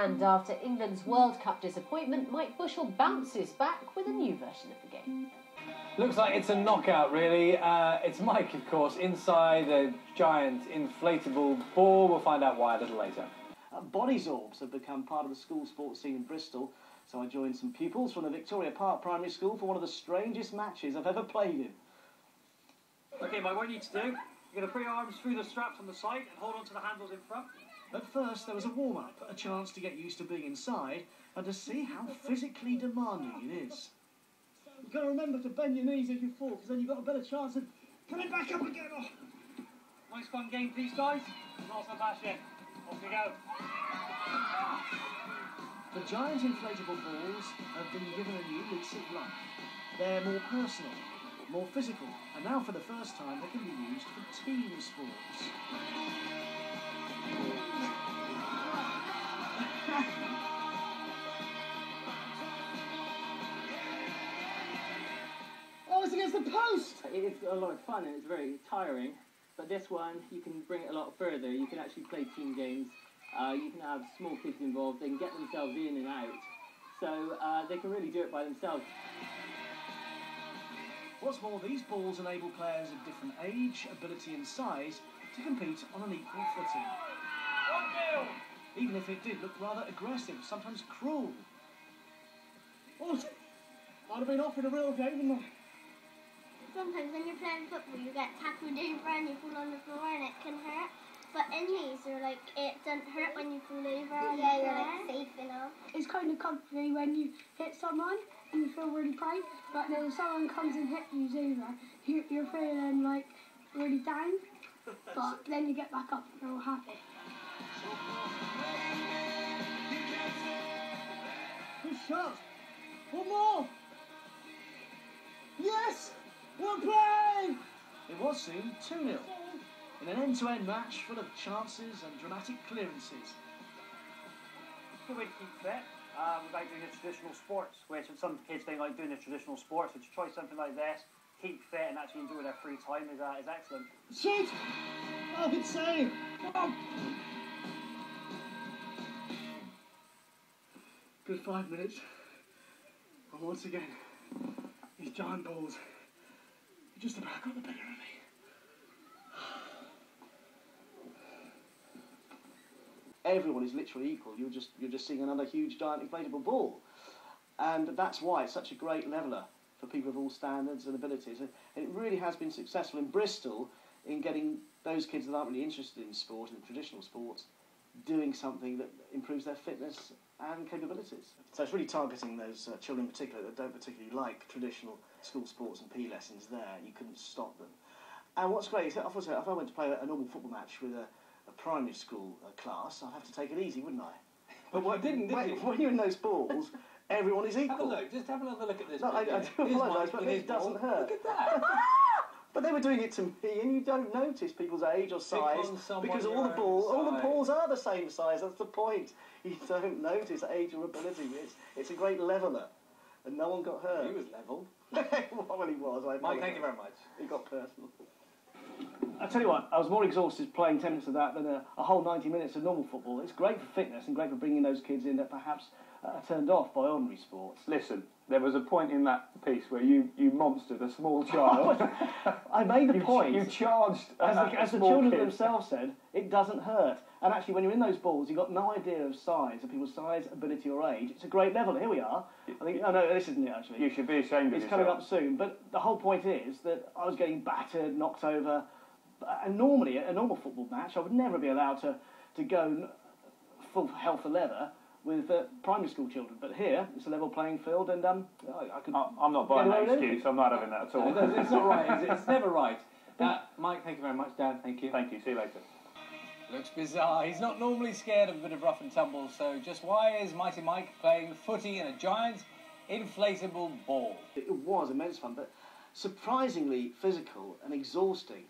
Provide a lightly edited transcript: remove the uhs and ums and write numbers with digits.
And after England's World Cup disappointment, Mike Bushel bounces back with a new version of the game. Looks like it's a knockout, really. It's Mike, of course, inside a giant inflatable ball. We'll find out why a little later. Bodyzorbs have become part of the school sports scene in Bristol, so I joined some pupils from the Victoria Park Primary School for one of the strangest matches I've ever played in. OK, Mike, what you need to do, you're going to put your arms through the straps on the side and hold on to the handles in front. At first, there was a warm-up, a chance to get used to being inside and to see how physically demanding it is. You've got to remember to bend your knees as you fall, because then you've got a better chance of coming back up again. Oh. Nice fun game, please, guys. Not so bad yet. Off we go. The giant inflatable balls have been given a new lease of life. They're more personal, more physical, and now for the first time they can be used for team sports. Oh, it's against the post! It's a lot of fun and it's very tiring, but this one you can bring it a lot further. You can actually play team games. You can have small kids involved. They can get themselves in and out, so they can really do it by themselves. What's more, these balls enable players of different age, ability and size to compete on an equal footing. 1-0! Even if it did look rather aggressive, sometimes cruel. Oh, I'd have been off in a real game, wouldn't I? Sometimes when you're playing football, you get tackled over and you fall on the floor and it can hurt. But in these, you're like, it doesn't hurt when you fall over. Yeah, you're like safe enough. It's kind of comfy when you hit someone and you feel really pain, but then if someone comes and hits you over, you're feeling like really down, but then you get back up and you're all happy. Good shot! One more! Yes! One play! It was soon 2-0 in an end-to-end match full of chances and dramatic clearances. Good way to keep fit without doing the traditional sports, which some kids don't like doing the traditional sports, so to try something like this, keep fit and actually enjoy their free time is excellent. Shoot! Oh, good save! Oh. Good 5 minutes. And once again, these giant balls just about got the better of me. Everyone is literally equal. You're just seeing another huge giant inflatable ball, and that's why it's such a great leveller for people of all standards and abilities. And it really has been successful in Bristol in getting those kids that aren't really interested in sport and traditional sports doing something that improves their fitness and capabilities. So it's really targeting those children in particular that don't particularly like traditional school sports and PE lessons there. You couldn't stop them. And what's great is that if I went to play a normal football match with a primary school class, I'd have to take it easy, wouldn't I? But what didn't you? When you're in those balls, everyone is equal. Have a look, just have another look at this. No, I do apologise, but it doesn't hurt. Look at that! But they were doing it to me, and you don't notice people's age or size because all the balls are the same size. That's the point. You don't notice age or ability. It's a great leveller, and no one got hurt. He was levelled. Well, he was. Mike, thank you very much. He got personal. I tell you what, I was more exhausted playing 10 minutes of that than a whole 90 minutes of normal football. It's great for fitness and great for bringing those kids in that perhaps are turned off by ordinary sports. Listen, there was a point in that piece where you monstered a small child. I made the point. You charged as the children themselves said, it doesn't hurt. And actually, when you're in those balls, you've got no idea of size, of people's size, ability or age. It's a great level. Here we are. I think, no, this isn't it, actually. You should be ashamed of yourself. It's coming up soon. But the whole point is that I was getting battered, knocked over. And normally, at a normal football match, I would never be allowed to go full health of leather with primary school children. But here, it's a level playing field, and I could... I'm not buying that excuse. I'm not having that at all. No, it's not right. It's never right. Mike, thank you very much. Dan, thank you. Thank you. See you later. Looks bizarre. He's not normally scared of a bit of rough and tumble, so just why is Mighty Mike playing footy in a giant inflatable ball? It was immense fun, but surprisingly physical and exhausting.